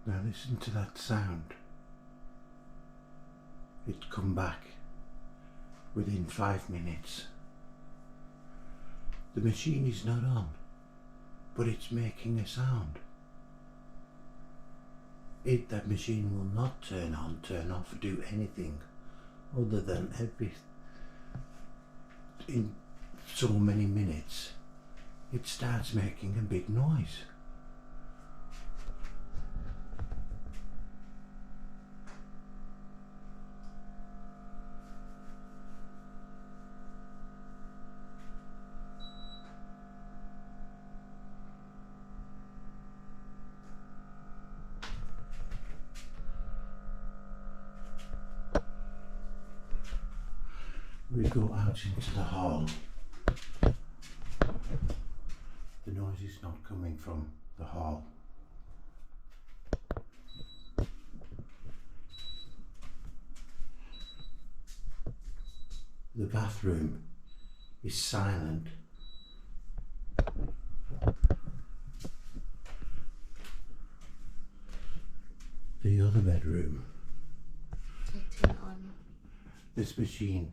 Now listen to that sound. It come back within 5 minutes. The machine is not on, but it's making a sound. That machine will not turn on, turn off, or do anything other than in so many minutes it starts making a big noise. We go out into the hall. The noise is not coming from the hall. The bathroom is silent. The other bedroom, Turn it on. this machine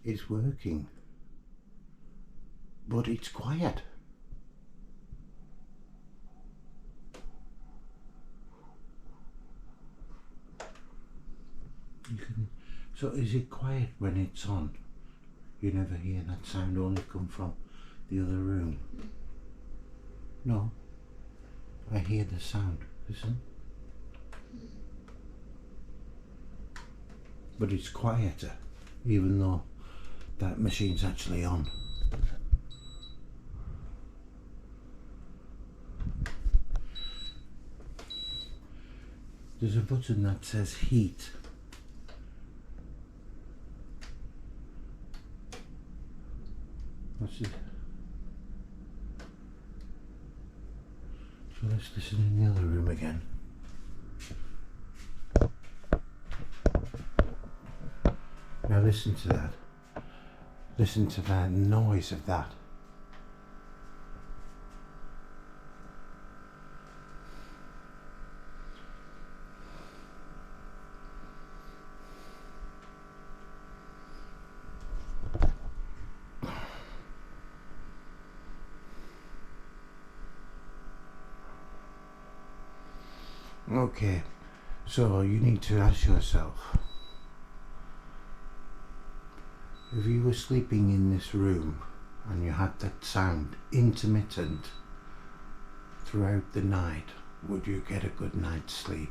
is working, but it's quiet. So is it quiet when it's on? You never hear that sound only come from the other room? No, I hear the sound. Listen. But it's quieter, even though that machine's actually on. There's a button that says heat. What's it? So let's listen in the other room again. Now listen to that. Listen to the noise of that. Okay, so you need to ask yourself, if you were sleeping in this room and you had that sound intermittent throughout the night, would you get a good night's sleep?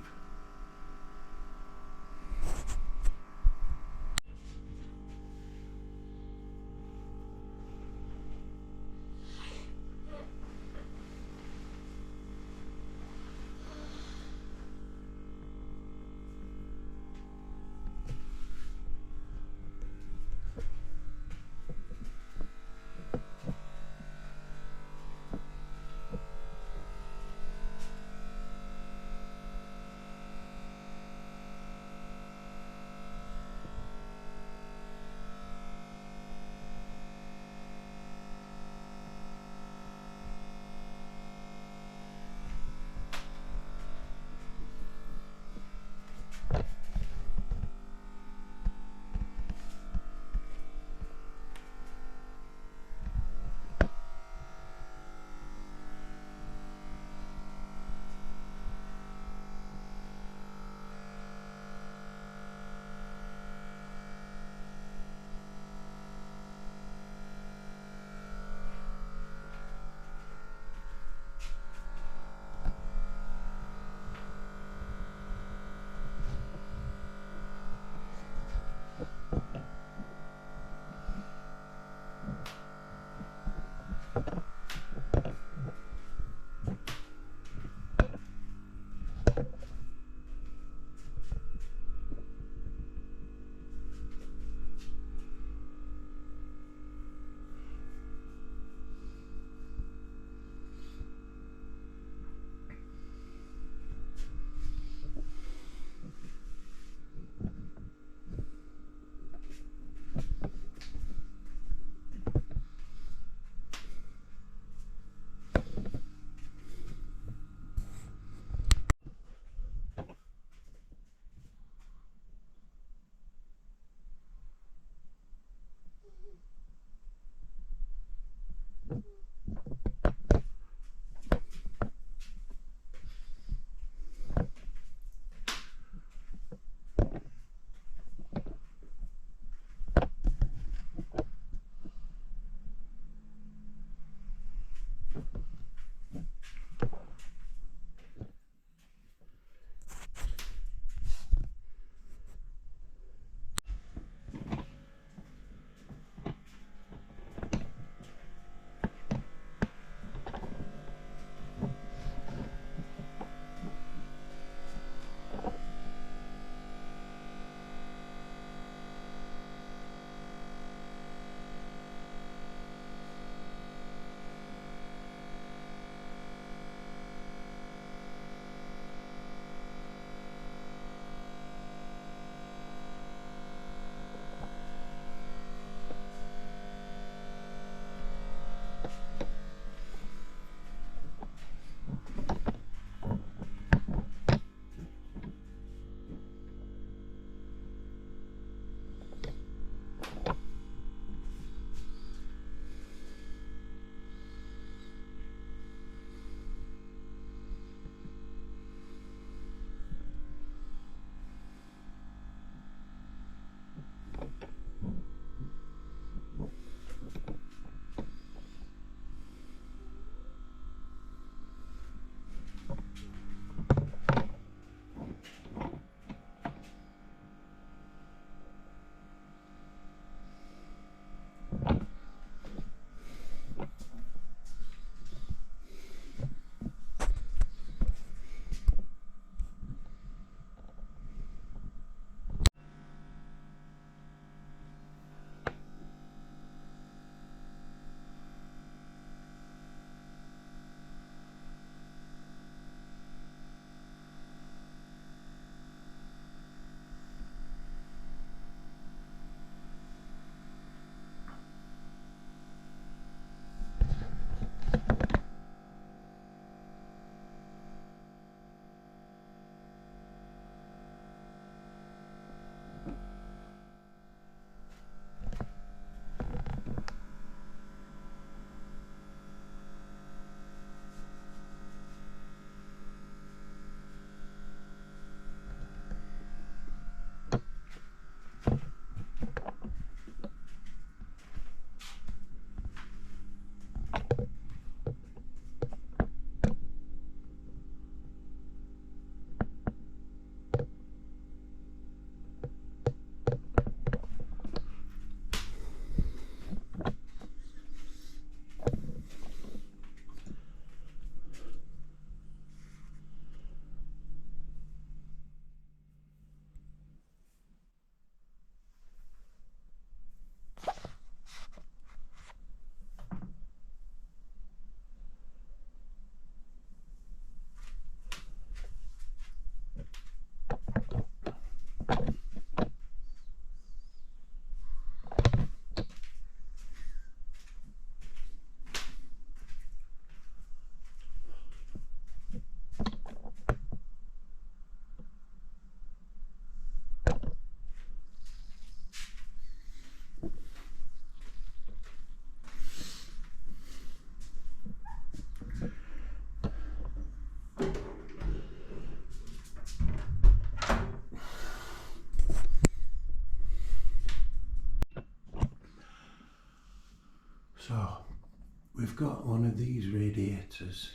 we've got one of these radiators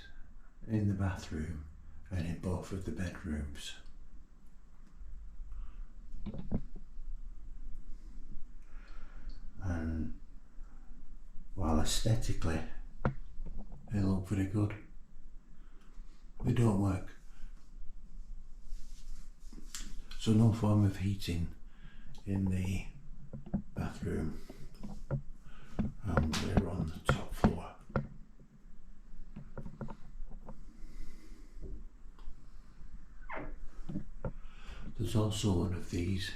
in the bathroom and in both of the bedrooms. And while aesthetically they look very good, they don't work. So no form of heating in the bathroom, and we're on the top floor. There's also one of these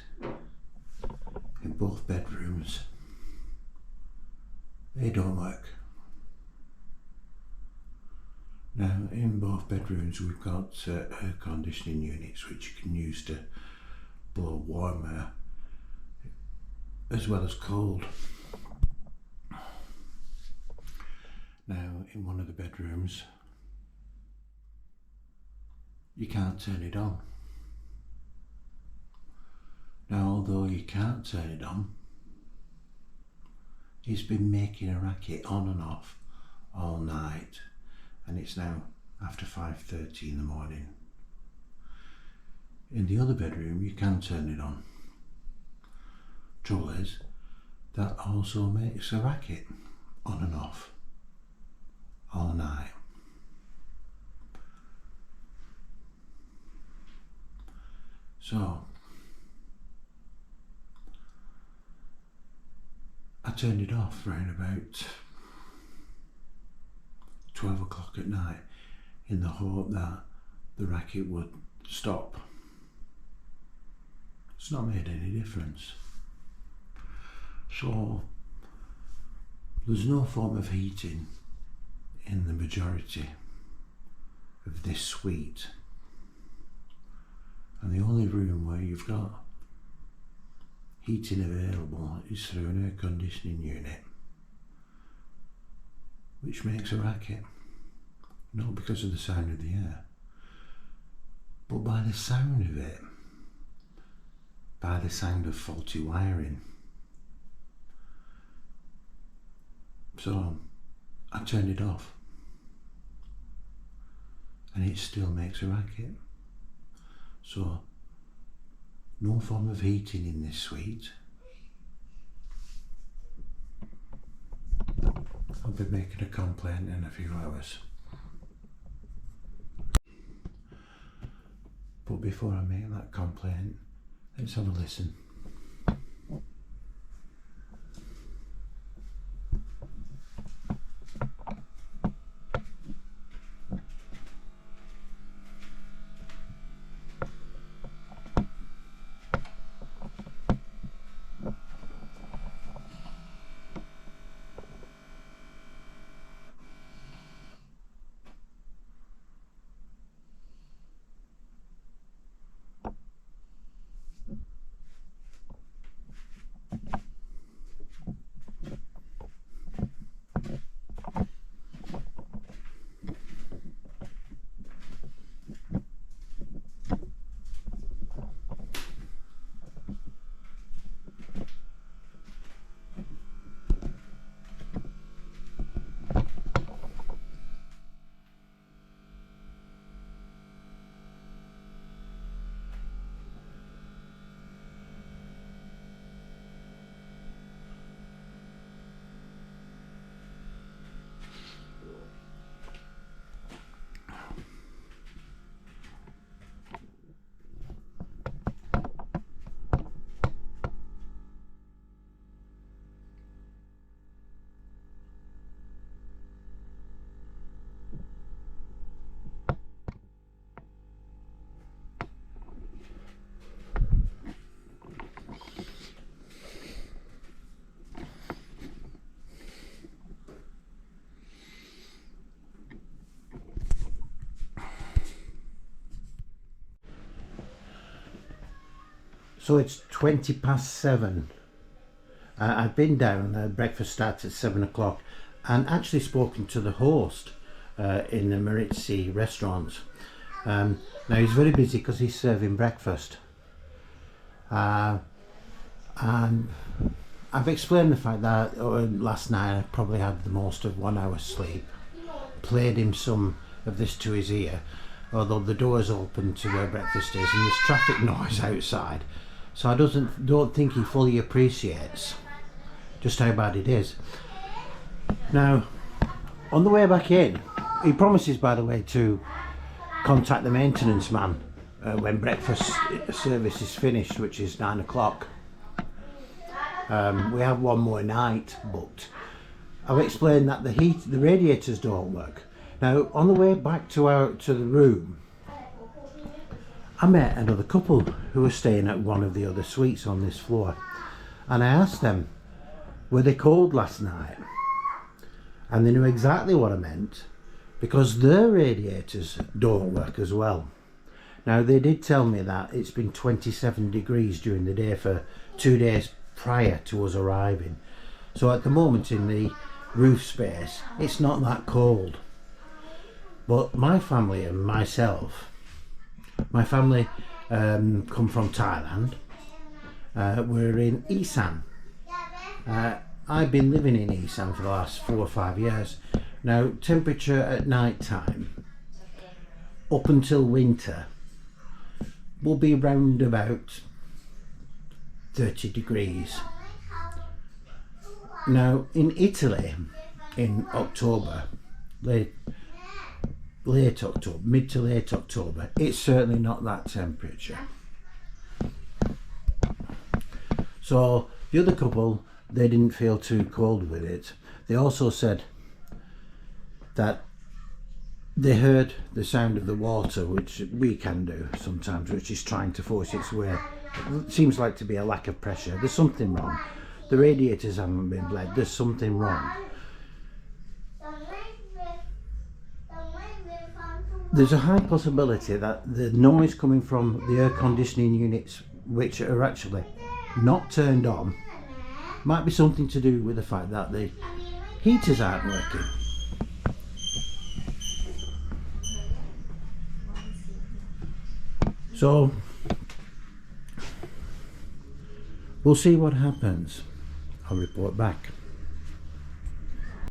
in both bedrooms. They don't work. Now in both bedrooms we've got air conditioning units which you can use to blow warm air as well as cold. Now in one of the bedrooms you can't turn it on. Now although you can't turn it on, it's been making a racket on and off all night, and it's now after 5:30 in the morning. In the other bedroom you can turn it on. Trouble is, that also makes a racket on and off all night. So I turned it off around about 12 o'clock at night in the hope that the racket would stop. It's not made any difference. So there's no form of heating in the majority of this suite, and the only room where you've got heating available is through an air conditioning unit, which makes a racket, not because of the sound of the air, but by the sound of it, by the sound of faulty wiring. So I turned it off and it still makes a racket. So no form of heating in this suite. I'll be making a complaint in a few hours. But before I make that complaint, let's have a listen. So it's 7:20. I've been down, breakfast starts at 7 o'clock, and actually spoken to the host in the Maritzi restaurant. Now he's very busy because he's serving breakfast. And I've explained the fact that last night I probably had the most of 1 hour's sleep. Played him some of this to his ear, although the door's open to where breakfast is and there's traffic noise outside. So I don't think he fully appreciates just how bad it is. Now, on the way back in, he promises, by the way, to contact the maintenance man when breakfast service is finished, which is 9 o'clock. We have one more night booked. I've explained that the radiators don't work. Now, on the way back to the room, I met another couple who were staying at one of the other suites on this floor, and I asked them, were they cold last night? And they knew exactly what I meant, because their radiators don't work as well. Now, they did tell me that it's been 27 degrees during the day for 2 days prior to us arriving. So at the moment in the roof space, it's not that cold. But my family and myself, my family come from Thailand. We're in Isan. I've been living in Isan for the last 4 or 5 years. Now, temperature at night time, up until winter, will be round about 30 degrees. Now, in Italy, in October, late October, mid to late October, it's certainly not that temperature. So the other couple, they didn't feel too cold with it. They also said that they heard the sound of the water, which we can do sometimes, which is trying to force its way. It seems like to be a lack of pressure. There's something wrong. The radiators haven't been bled. There's something wrong. There's a high possibility that the noise coming from the air conditioning units, which are actually not turned on, might be something to do with the fact that the heaters aren't working. So we'll see what happens. I'll report back.